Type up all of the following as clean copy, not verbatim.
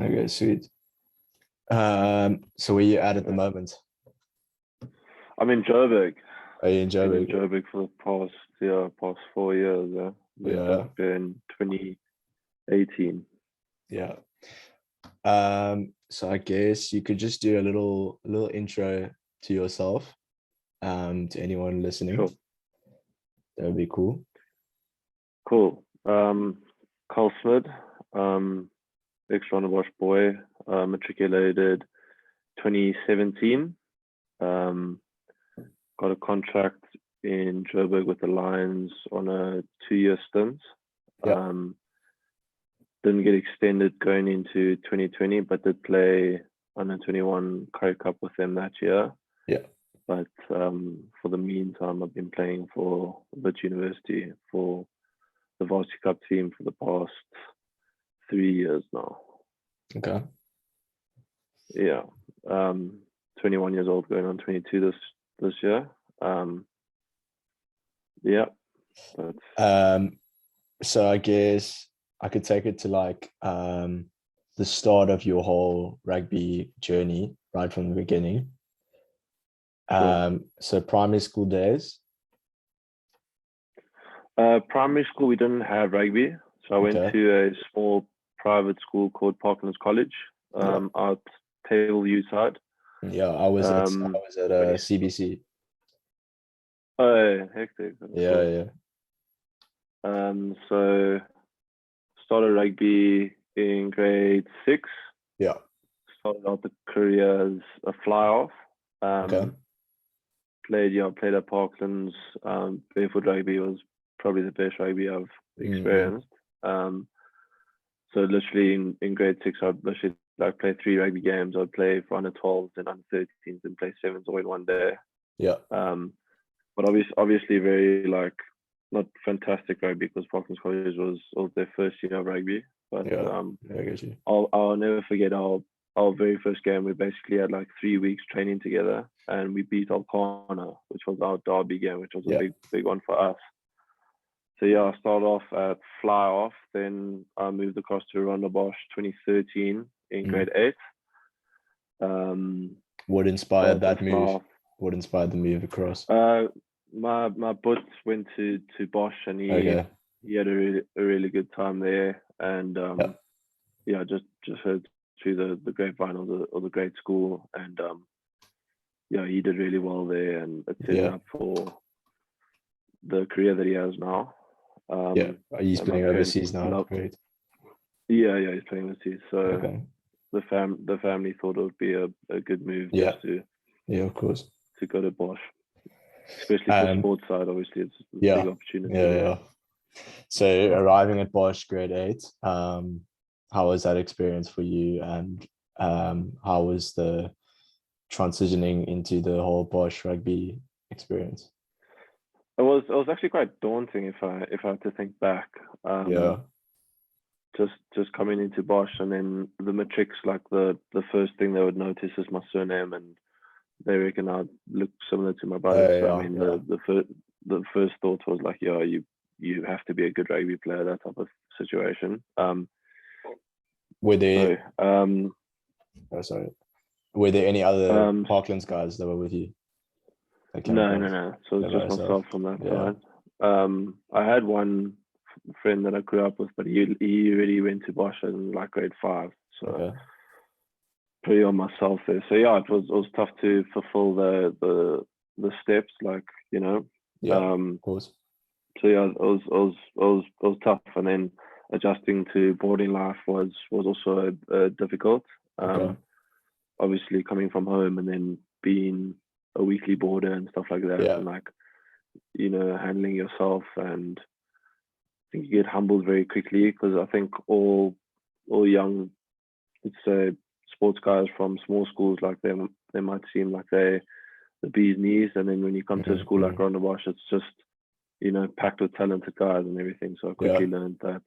Okay, sweet. So where you at the moment? I'm in Joburg. Are you in Been in Joburg? Joburg for the past 4 years. Moved up Yeah, here in 2018. yeah. So I guess you could just do a little intro to yourself, to anyone listening. Sure. That would be cool. Cool. Cal Smid, ex-Rondebosch boy, matriculated 2017. Got a contract in Joburg with the Lions on a 2-year stint. Yeah. Didn't get extended going into 2020, but did play under 21 Currie Cup with them that year. Yeah. But for the meantime, I've been playing for Wits University for the varsity cup team for the past 3 years now. Okay. Yeah. 21 years old, going on 22 this year. Yeah. So I guess I could take it to like the start of your whole rugby journey, right from the beginning. Sure. So primary school days. Primary school, we didn't have rugby. So I went to a small private school called Parklands College, out Table side. Yeah, I was at CBC. Oh, hectic. Yeah. So started rugby in grade 6. Yeah. Started out the career as a fly-off. Played at Parklands. Barefoot rugby was probably the best rugby I've experienced. So literally in grade 6, I'd literally play 3 rugby games. I'd play for under 12s and under 13s and play 7s all in one day. Yeah. But obviously very not fantastic rugby because Parklands College was their first year of rugby. But I get you. I'll never forget our very first game. We basically had 3 weeks training together, and we beat Alcana, which was our derby game, which was a big one for us. So I started off at fly off, then I moved across to Rondebosch 2013 in grade 8. What inspired that move? What inspired the move across? My butts went to Bosch, and he had a really good time there, and just heard through the grapevine of the great school, and he did really well there, and it set him up for the career that he has now. He's playing overseas now. Great. Yeah, he's playing overseas. So the family thought it would be a good move just to of course, to go to Bosch, especially for sports side. Obviously, it's a big opportunity. Yeah. So arriving at Bosch grade 8, how was that experience for you, and how was the transitioning into the whole Bosch rugby experience? It was actually quite daunting if I had to think back. Just coming into Bosch, and then the matrics, the first thing they would notice is my surname, and they reckon I look similar to my brother. The first thought was you have to be a good rugby player, that type of situation. Were there were there any other Parklands guys that were with you? No. So it's just myself from that side. I had one friend that I grew up with, but he already went to Bosch in grade 5. So pretty on myself there. So it was tough to fulfill the steps, of course. So it was tough, and then adjusting to boarding life was also difficult. Obviously coming from home and then being a weekly boarder and stuff like that, and handling yourself, and I think you get humbled very quickly, because I think all young, let's say, sports guys from small schools like them, they might seem like they're the bee's knees, and then when you come to a school like Rondebosch, it's just packed with talented guys and everything. So I quickly learned that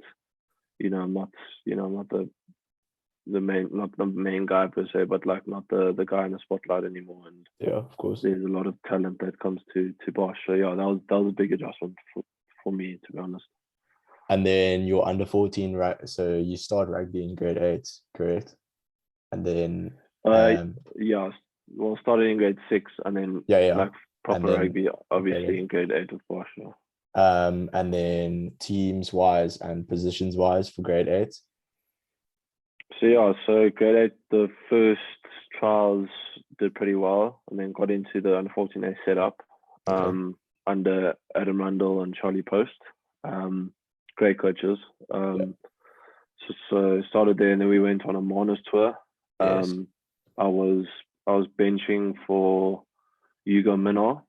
I'm not the main guy per se, but not the guy in the spotlight anymore. And of course, there's a lot of talent that comes to Bosch. So that was a big adjustment for me, to be honest. And then you're under 14, right? So you start rugby in grade 8, correct? and then Yeah, well, started in grade 6, and then like proper rugby, obviously in grade 8 with bosch. And then teams wise and positions wise for grade 8. So grade 8, the first trials did pretty well, and then got into the under 14A setup under Adam Rundle and Charlie Post. Great coaches. So started there, and then we went on a Marnus tour. I was benching for Hugo Minor.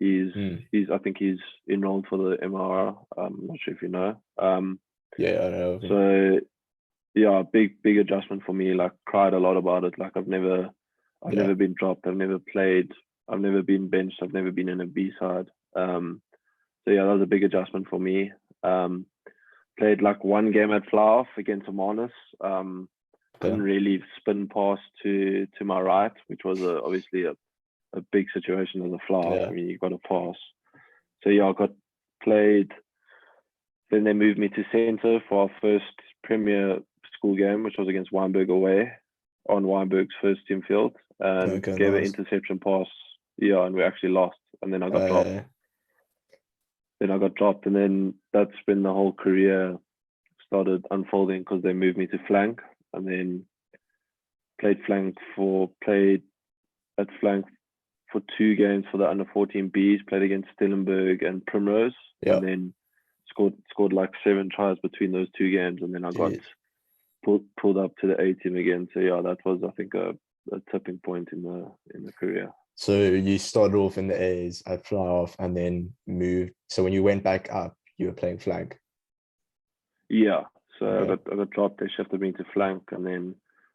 I think he's enrolled for the MR. I'm not sure if you know. I know. So yeah, big adjustment for me. Like, cried a lot about it. Like, I've never been dropped. I've never played. I've never been benched. I've never been in a B side. So yeah, that was a big adjustment for me. Played like one game at fly-off against Amanus. Didn't really spin pass to my right, which was obviously a big situation as a fly-off. I mean, you got to pass. So yeah, I got played. Then they moved me to centre for our first Premier school game, which was against Weinberg away on Weinberg's first team field, and gave an interception pass. Yeah, and we actually lost. And then I got dropped. And then that's when the whole career started unfolding, because they moved me to flank, and then played at flank for 2 games for the under 14 Bs. Played against Stellenberg and Primrose, and then scored like 7 tries between those 2 games, and then I got pulled up to the A team again. So yeah, that was, I think, a tipping point in the career. So you started off in the A's at fly off, and then moved. So when you went back up, you were playing flank. Yeah. So I got dropped. They shifted me to flank, and then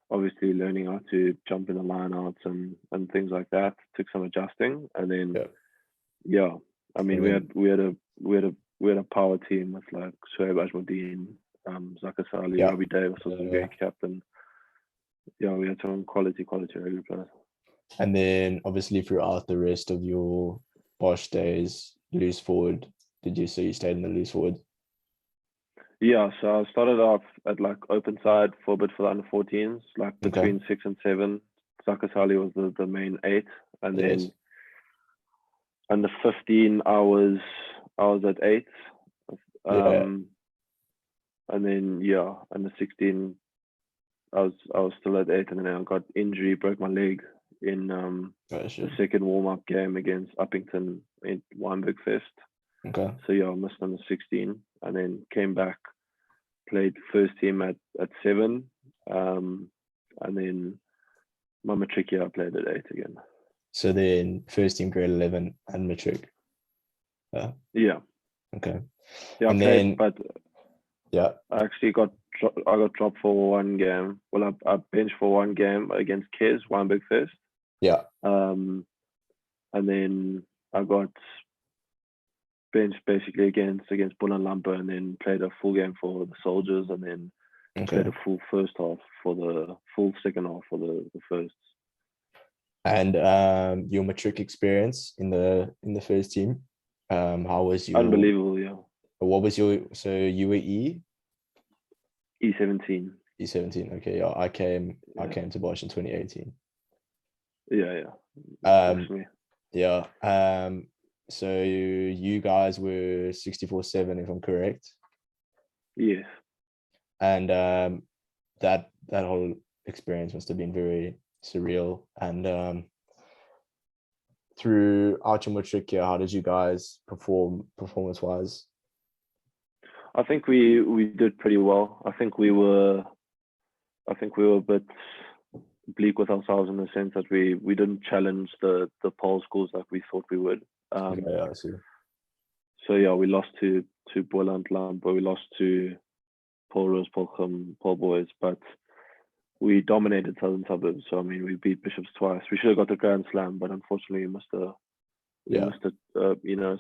obviously learning how to jump in the lineouts and things like that took some adjusting. And then I mean, we had a power team with like Shoaib Ajmuddin, Zaka Sali, Robbie Davis was a great captain. Yeah, we had some quality rugby players. And then obviously throughout the rest of your Bosch days, loose forward, you stayed in the loose forward? Yeah, so I started off at like open side for a bit for the under 14s, like between 6 and 7. Zaka Sali was the main 8, and then under 15 I was at 8. And then under 16 I was still at 8, and then I got injury, broke my leg in the second warm-up game against Uppington in Weinberg Fest. So yeah, I missed under 16, and then came back, played first team at 7, and then my matric year I played at 8 again. So then first team grade 11 and matric. Yeah. Okay. Yeah, and then I actually got dropped for 1 game. Well, I benched for 1 game against Kes Weinberg Fest. Yeah. And then I got benched basically against Bull and Lumper, and then played a full game for the Soldiers, and then played a full first half for the full second half for the firsts. And your matric experience in the first team, how was your? Unbelievable, yeah. What was your? So you were E17. E17. Okay, yeah. I came to Bosch in 2018. Yeah. So you guys were 64-7, if I'm correct. Yes. And that whole experience must have been very surreal. And throughout your matric year, how did you guys perform performance-wise? I think we did pretty well. I think we were a bit bleak with ourselves in the sense that we didn't challenge the pole schools like we thought we would. I see. So yeah, we lost to Boland Lamp, but we lost to Paul Rose, Paul Boys, but we dominated Southern Suburbs. So I mean, we beat Bishops twice. We should have got the Grand Slam, but unfortunately, we missed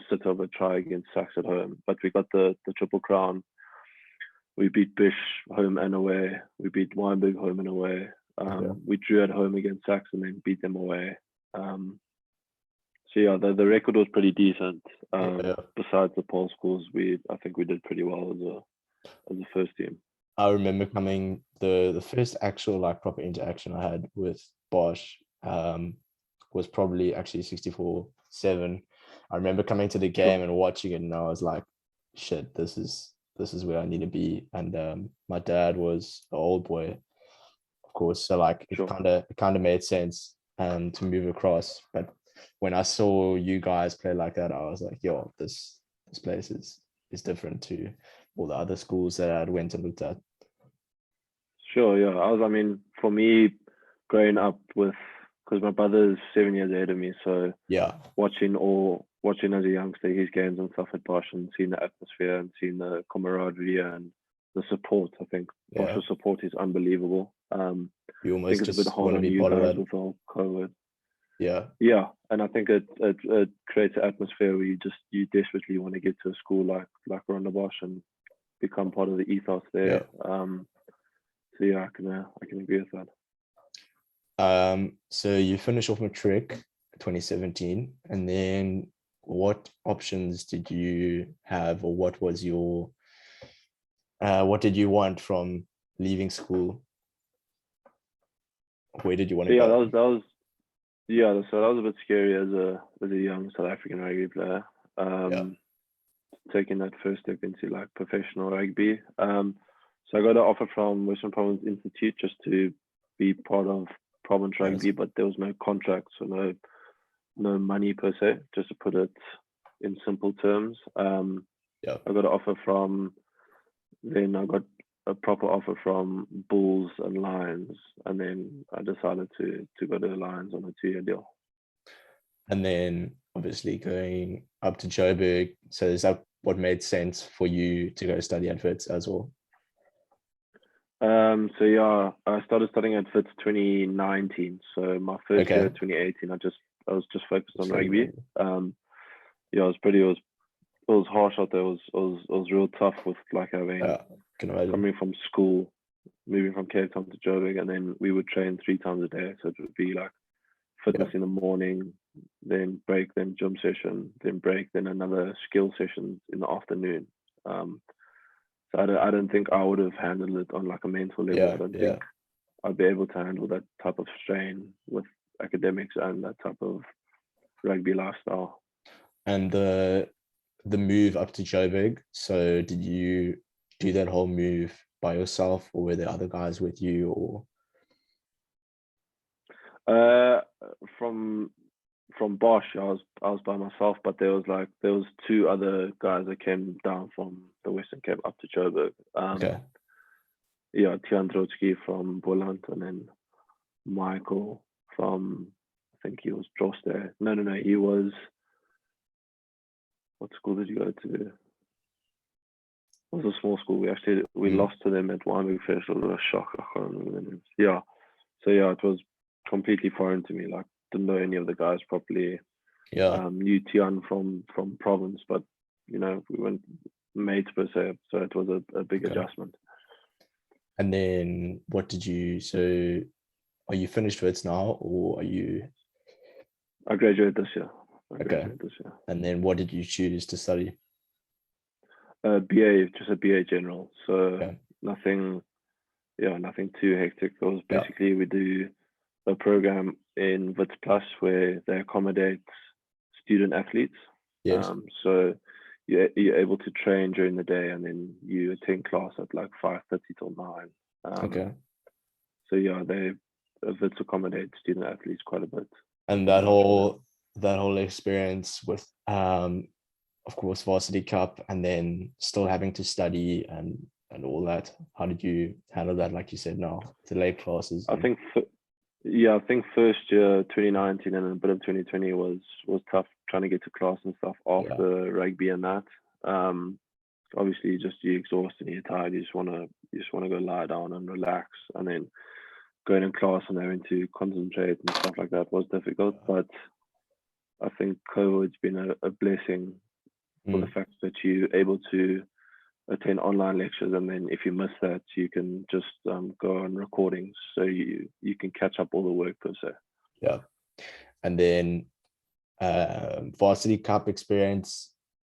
sit over try against Sax at home. But we got the Triple Crown. We beat Bish home and away. We beat Weinberg home and away. We drew at home against Sax and then beat them away. So yeah, the record was pretty decent. Besides the pole schools, I think we did pretty well as a first team. I remember coming the first actual like proper interaction I had with Bosch was probably actually 64-7. I remember coming to the game and watching it, and I was like, shit, this is where I need to be. And my dad was an old boy, of course, so like it kind of made sense to move across. But when I saw you guys play like that, I was like, yo, this place is different to all the other schools that I'd went and looked at. Sure, yeah. I mean, for me, growing up with, because my brother is 7 years ahead of me, so yeah, watching as a youngster his games and stuff at Bosch, and seeing the atmosphere and seeing the camaraderie and the support. I think Bosch's support is unbelievable. You almost I think it's a bit just hard want to on be you part of guys that. with all COVID. Yeah, and I think it creates an atmosphere where you desperately want to get to a school like Rondebosch and become part of the ethos there. So yeah, I can agree with that. So you finished off matric 2017, and then what options did you have, or what was your what did you want from leaving school? Where did you want to go? So that was a bit scary as a young South African rugby player. Taking that first step into like professional rugby. So I got an offer from Western Province Institute just to be part of province rugby, but there was no contract, so no money per se, just to put it in simple terms. I got an offer I got a proper offer from Bulls and Lions, and then I decided to go to the Lions on a 2-year deal. And then obviously going up to Joburg. So is that what made sense for you to go study at Wits as well? So yeah, I started studying at Wits 2019. So my first year, 2018, I was just focused on rugby. It was harsh out there. It was real tough with like coming from school, moving from Cape Town to Joburg, and then we would train 3 times a day. So it would be like fitness in the morning, then break, then gym session, then break, then another skill session in the afternoon. So I don't think I would have handled it on like a mental level. I don't think I'd be able to handle that type of strain with academics and that type of rugby lifestyle. And the move up to Joburg, so did you do that whole move by yourself, or were there other guys with you, or? From Bosch, I was by myself, but there was 2 other guys that came down from the Western Cape up to Joburg. Tian Trotsky from Boland, and then Michael from, I think he was Droste. No, he was, what school did you go to? It was a small school. We lost to them at Weinberg Fest. It was a shock. I can't remember the names. So it was completely foreign to me. Like, didn't know any of the guys properly. Knew Tian from province, but we weren't mates per se, so it was a big adjustment. And then so are you finished with it now, or are you? I graduated this year. And then what did you choose to study? BA, just a BA general. So nothing too hectic. It was basically we do a program in Wits Plus where they accommodate student athletes. So you're able to train during the day, and then you attend class at like 5:30 till 9. So they Wits accommodate student athletes quite a bit. And that whole experience with of course Varsity Cup, and then still having to study and all that, how did you handle that? Like you said, now the late classes. I think first year 2019 and a bit of 2020 was tough, trying to get to class and stuff after rugby and that. Obviously you're exhausted and you're tired. You just want to go lie down and relax, and then going in class and having to concentrate and stuff like that was difficult. But I think COVID's been a blessing for the fact that you're able to attend online lectures, and then if you miss that, you can just go on recordings, so you can catch up all the work per se. And then Varsity Cup experience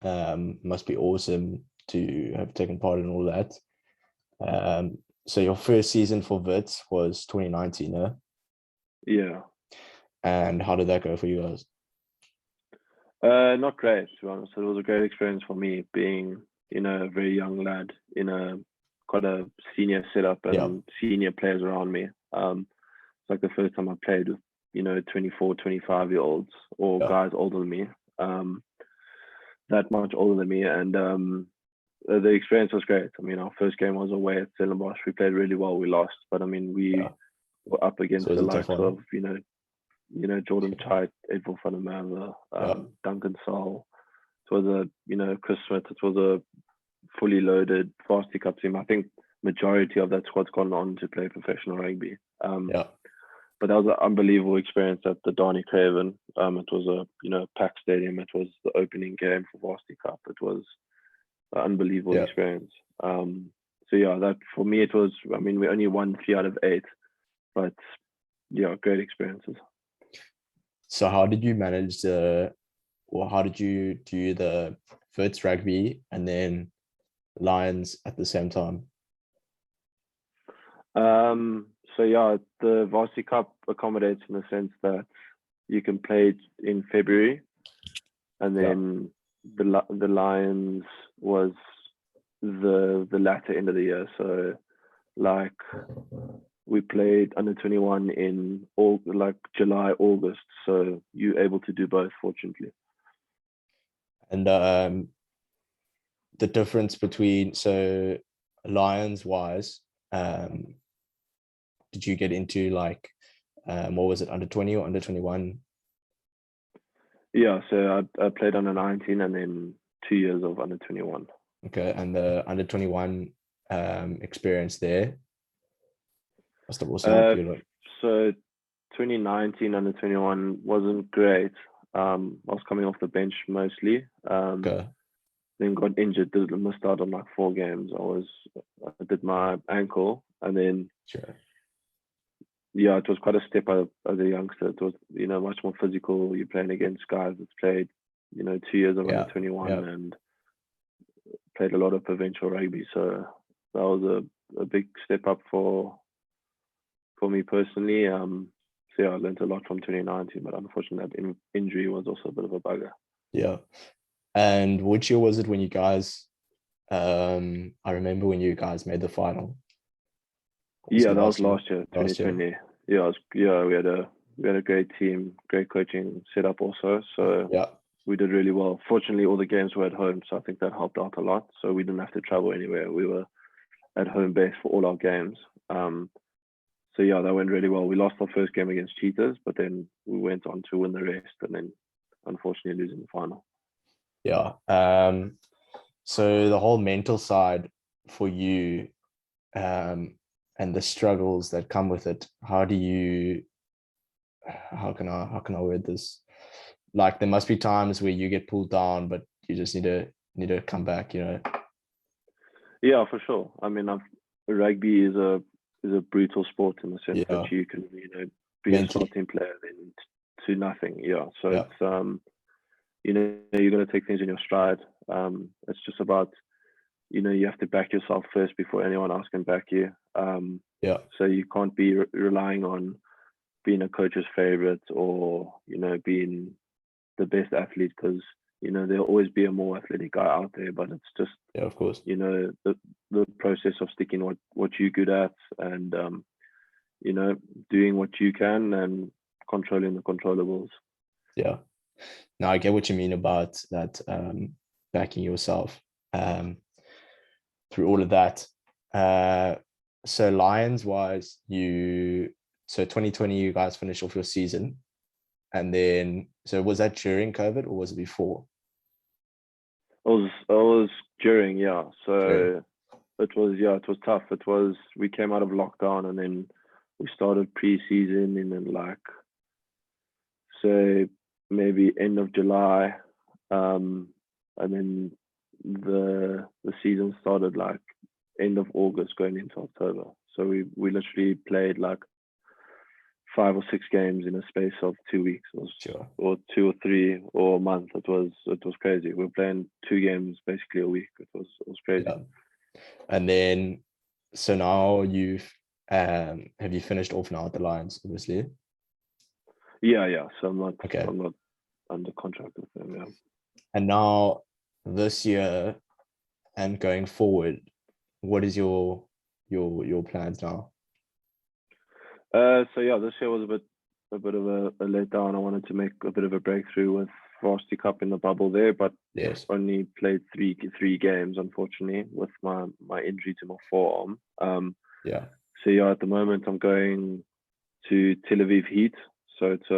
must be awesome to have taken part in all that. So your first season for Wits was 2019, yeah? Yeah. And how did that go for you guys? Not great, to be honest. It was a great experience for me being, a very young lad in quite a senior setup and senior players around me. It's like the first time I played with, 24, 25-year-olds or guys older than me, that much older than me. And the experience was great. I mean, our first game was away at Stellenbosch. We played really well. We lost, but I mean, we were up against the likes of, Jordan Chait, Edwin van der Merwe, Duncan Saul. It was a, Chris Smith. It was a fully loaded varsity cup team. I think majority of that squad's gone on to play professional rugby. But that was an unbelievable experience at the Darnie Craven. It was a, packed stadium. It was the opening game for varsity cup. It was an unbelievable experience. So that for me, it was, I mean, we only won 3 out of 8, but great experiences. So how did you manage how did you do the Wits rugby and then Lions at the same time? So the varsity cup accommodates in the sense that you can play it in February, and then the Lions was the latter end of the year. So like we played under 21 in July, August. So you're able to do both, fortunately. And the difference between, so Lions wise, did you get into like what was it, under 20 or under 21? Yeah, so I played under 19 and then 2 years of under 21. Okay, and the under 21 experience there must have also helped you. So 2019 under 21 wasn't great. I was coming off the bench mostly. Then got injured, missed out on like 4 games. I did my ankle, and then it was quite a step up as a youngster. It was, much more physical. You're playing against guys that's played, 2 years of under 21 and played a lot of provincial rugby. So that was a big step up for me personally. I learned a lot from 2019, but unfortunately that injury was also a bit of a bugger. Yeah. And which year was it when you guys, I remember when you guys made the final? That was last year, 2020. We had a great team, great coaching setup also. So we did really well. Fortunately, all the games were at home, so I think that helped out a lot. So we didn't have to travel anywhere. We were at home base for all our games. That went really well. We lost our first game against Cheetahs, but then we went on to win the rest, and then unfortunately losing the final. So the whole mental side for you, and the struggles that come with it, how can I word this? Like there must be times where you get pulled down, but you just need to come back, Yeah, for sure. I mean, rugby is a brutal sport in the sense that you can, be a starting player then to nothing. So it's you're going to take things in your stride. It's just about, you have to back yourself first before anyone else can back you. So you can't be relying on being a coach's favorite or, being the best athlete, because, there'll always be a more athletic guy out there, but it's just, of course, the process of sticking what you're good at and, doing what you can and controlling the controllables. Now I get what you mean about that, backing yourself through all of that. So Lions wise, so 2020 you guys finished off your season, and then so was that during COVID or was it before? It was during, So it was tough. We came out of lockdown and then we started pre-season in say maybe end of July, and then the season started end of August going into October. So we literally played 5 or 6 games in a space of 2 weeks or 2 or 3 or a month. It was crazy. We were playing 2 games basically a week. It was crazy. And then So now you've have you finished off now at the Lions, obviously? Yeah. So I'm Okay. not under contract with them. Yeah. And now this year and going forward, what is your plans now? So yeah, this year was a bit of a letdown. I wanted to make a bit of a breakthrough with Varsity Cup in the bubble there, but Yes. only played three games, unfortunately, with my injury to my forearm. Yeah. So yeah, at the moment I'm going to Telaviv Heat. So it's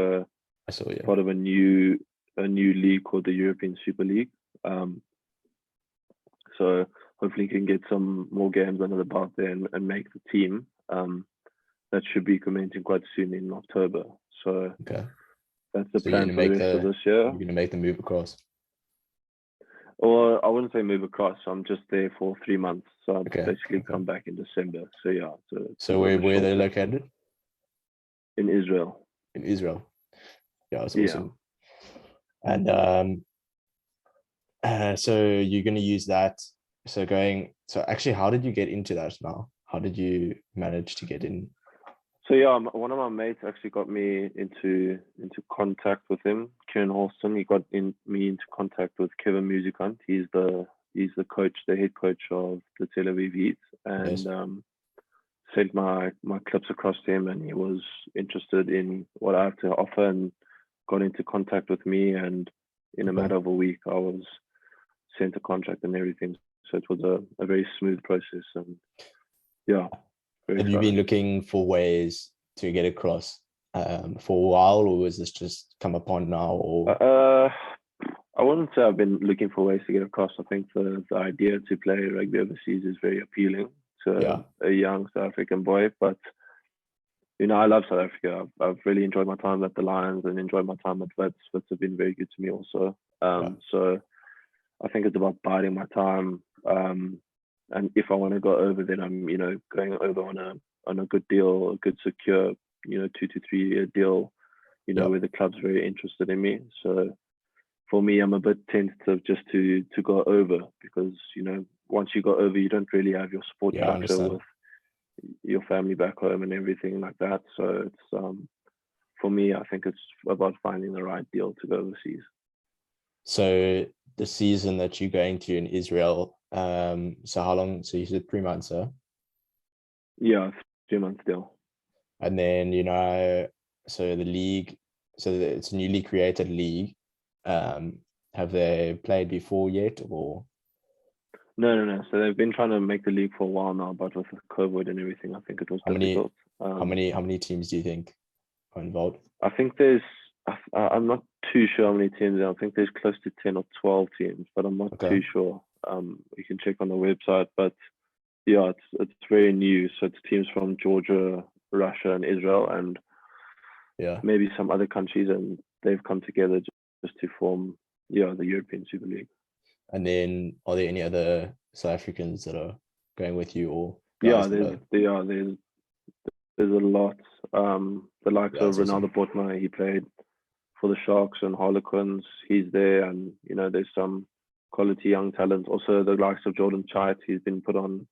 I saw you. part of a new league called the European Super League. So hopefully can get some more games under the belt there and make the team. That should be commencing quite soon in October. So Okay. that's the So you're plan gonna for the make rest of the this year. you're gonna make the move across. Or I wouldn't say move across. I'm just there for 3 months. So I'll Okay. basically come back in December. So yeah, it's a So bit of a where are short they term. located? In Israel. In Israel. Yeah, that's Yeah. awesome. And so you're gonna use that. So actually, how did you get into that now? How did you manage to get in? So yeah, one of my mates actually got me into contact with him, Kieran Halston. He got me into contact with Kevin Musicant. He's the coach, the head coach of the Tel Aviv Heat, and Yes. sent my clips across to him, and he was interested in what I have to offer, and got into contact with me. And in a matter of a week, I was sent a contract and everything. So it was a very smooth process, and yeah. Have you been looking for ways to get across for a while, or was this just come upon now? Or I wouldn't say I've been looking for ways to get across. I think the idea to play rugby overseas is very appealing to a young South African boy. But I love South Africa. I've really enjoyed my time at the Lions and enjoyed my time at Wits. Wits have been very good to me also. So I think it's about biding my time. And if I want to go over, then I'm going over on a good deal, a good secure 2 to 3 year deal. Where the club's very interested in me. So for me, I'm a bit tentative just to go over, because once you go over, you don't really have your support structure with your family back home and everything like that. So it's for me, I think it's about finding the right deal to go overseas. So the season that you're going to in Israel, so how long? So you said 3 months, huh? Yeah, 3 months still. And then so the league, so it's a newly created league. Have they played before yet, or? No. So they've been trying to make the league for a while now, but with COVID and everything, I think it was difficult. How many teams do you think are involved? I think I'm not too sure how many teams. I think there's close to 10 or 12 teams, but I'm not too sure. You can check on the website, but yeah, it's very new. So it's teams from Georgia, Russia, and Israel, and maybe some other countries, and they've come together just to form the European Super League. And then are there any other South Africans that are going with you, or there's a lot. The likes of Rondebosch, he played for the Sharks and Harlequins. He's there, and there's some quality young talent. Also, the likes of Jordan Chait, he's been put on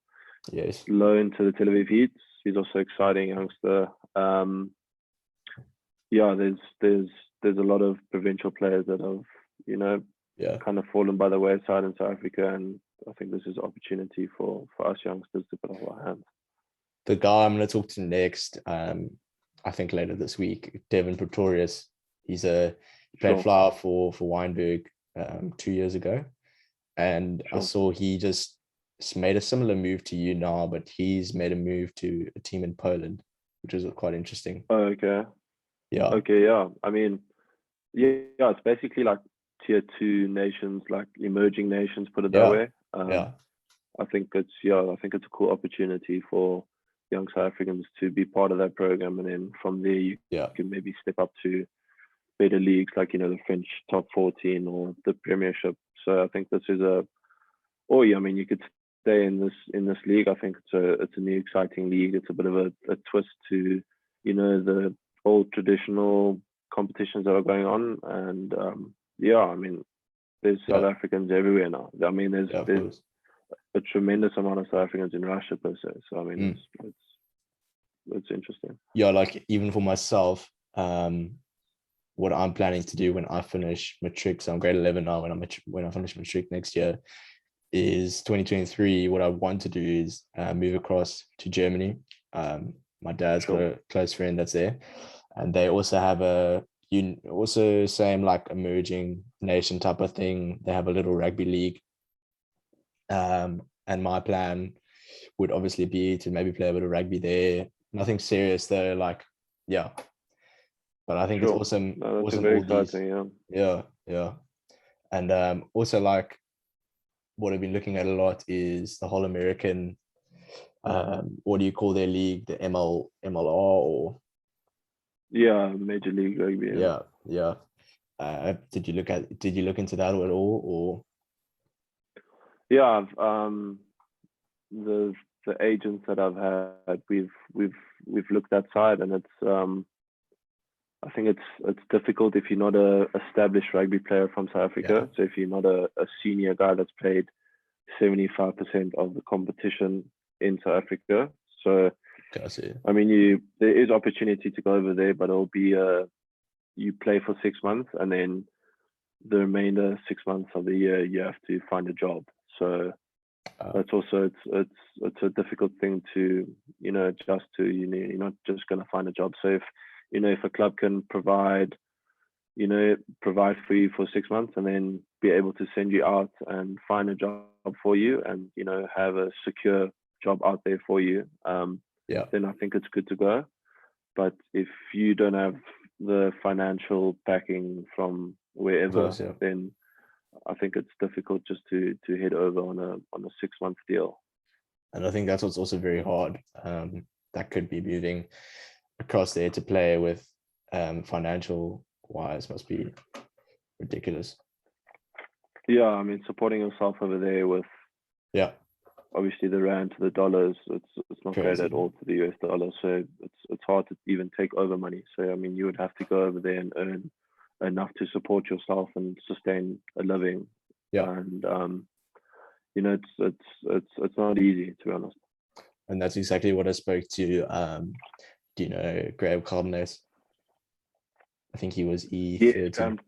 loan to the Tel Aviv Heat. He's also exciting youngster. There's a lot of provincial players that have kind of fallen by the wayside in South Africa, and I think this is an opportunity for us youngsters to put up our hands. The guy I'm going to talk to next, I think later this week, Devon Pretorius. He played flyer for Weinberg 2 years ago, and I saw he just made a similar move to you now, but he's made a move to a team in Poland, which is quite interesting. Okay. Yeah. Okay. Yeah. I mean, it's basically like tier 2 nations, like emerging nations, put it that way. I think it's a cool opportunity for young South Africans to be part of that program, and then from there you can maybe step up to better leagues like the French top 14 or the Premiership. So I think this is you could stay in this league. I think it's a new exciting league. It's a bit of a twist to the old traditional competitions that are going on, and there's South Africans everywhere now. I mean, there's a tremendous amount of South Africans in Russia per se. So I mean, it's interesting. Yeah, like even for myself, what I'm planning to do when I finish matric, so I'm grade 11 now. When I finish matric next year, is 2023. What I want to do is move across to Germany. My dad's got a close friend that's there, and they also have also same like emerging nation type of thing. They have a little rugby league. And my plan would obviously be to maybe play a bit of rugby there. Nothing serious though, like, yeah. But I think it's awesome. No, awesome very all exciting, these, yeah. And also like what I've been looking at a lot is the whole American, what do you call their league? The MLR or? Yeah, Major League Rugby. Yeah. Did you look into that at all, or? Yeah, the agents that I've had, we've looked that side, and it's I think it's difficult if you're not a established rugby player from South Africa. So if you're not a senior guy that's played 75% of the competition in South Africa. So I mean, there is opportunity to go over there, but it'll be you play for 6 months, and then the remainder 6 months of the year you have to find a job. So that's also it's a difficult thing to adjust to. You're not just going to find a job. So if a club can provide for you for 6 months and then be able to send you out and find a job for you, and have a secure job out there for you, then I think it's good to go. But if you don't have the financial backing from wherever, then I think it's difficult just to head over on a 6 month deal. And I think that's what's also very hard. That could be moving across there to play with, financial wise must be ridiculous. Yeah, I mean, supporting yourself over there with obviously the rand to the dollars, it's not great at all to the US dollar. So it's hard to even take over money. So I mean, you would have to go over there and earn enough to support yourself and sustain a living. And it's not easy, to be honest. And that's exactly what I spoke to. Do you know Graham Cardenas? I think he was E13.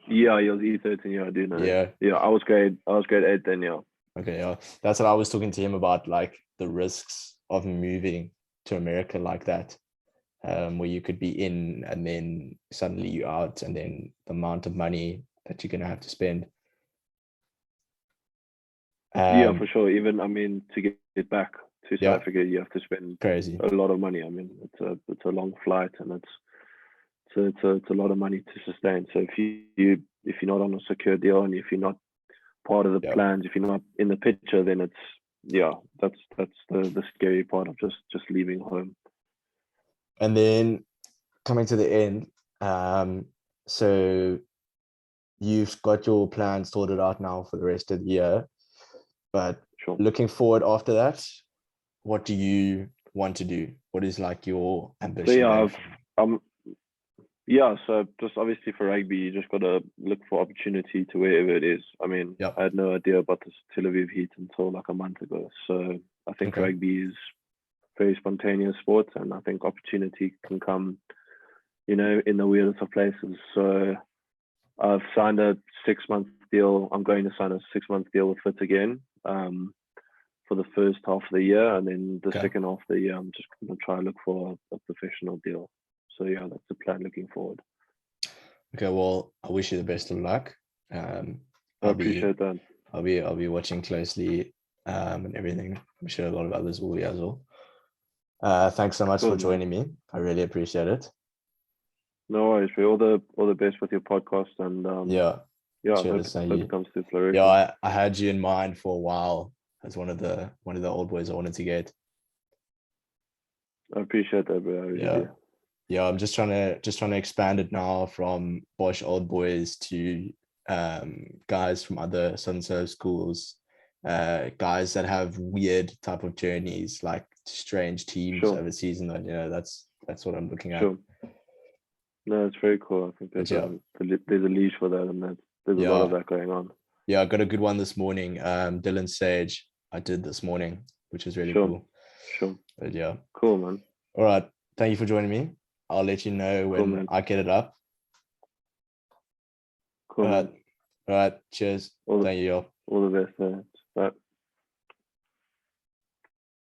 Yeah, he was E13. Yeah, I do know. Yeah, I was grade 8 then. Yeah. Okay, yeah, that's what I was talking to him about, like the risks of moving to America like that, where you could be in and then suddenly you're out, and then the amount of money that you're gonna have to spend. Yeah, for sure. Even I mean, to get back to South Africa, you have to spend a lot of money. I mean, it's a long flight, and it's a lot of money to sustain. So if you're not on a secure deal, and if you're not part of the plans, if you're not in the picture, then that's the scary part of just leaving home. And then coming to the end, so you've got your plans sorted out now for the rest of the year, but looking forward after that, what do you want to do? What is like your ambition? So just obviously for rugby, you just got to look for opportunity to wherever it is. I mean, I had no idea about this telaviv heat until like a month ago. So I think rugby is very spontaneous sport, and I think opportunity can come, in the weirdest of places. So I've signed a 6 month deal. I'm going to sign a 6 month deal with Fit again, for the first half of the year, and then the second half of the year, I'm just going to try and look for a professional deal. So yeah, that's the plan looking forward. Okay, well, I wish you the best of luck. I appreciate that. I'll be watching closely, and everything. I'm sure a lot of others will be as well. Thanks so much for joining me. I really appreciate it. No worries. All the best with your podcast, and I hope it comes to flourishing. Yeah, I had you in mind for a while as one of the old boys I wanted to get. I appreciate that, bro. Yeah, I'm just trying to expand it now from Bosch old boys to guys from other Southern Serve schools, guys that have weird type of journeys, like strange teams overseas, and that's what I'm looking at. No, it's very cool. I think there's a leash for that, and there's a lot of that going on. Yeah, I got a good one this morning. Dylan Sage, I did this morning, which is really Sure. cool. Sure. But yeah. Cool, man. All right. Thank you for joining me. I'll let you know Cool, when man. I get it up. Cool, All right. man. All right. Cheers. All Thank you. the best. Bye.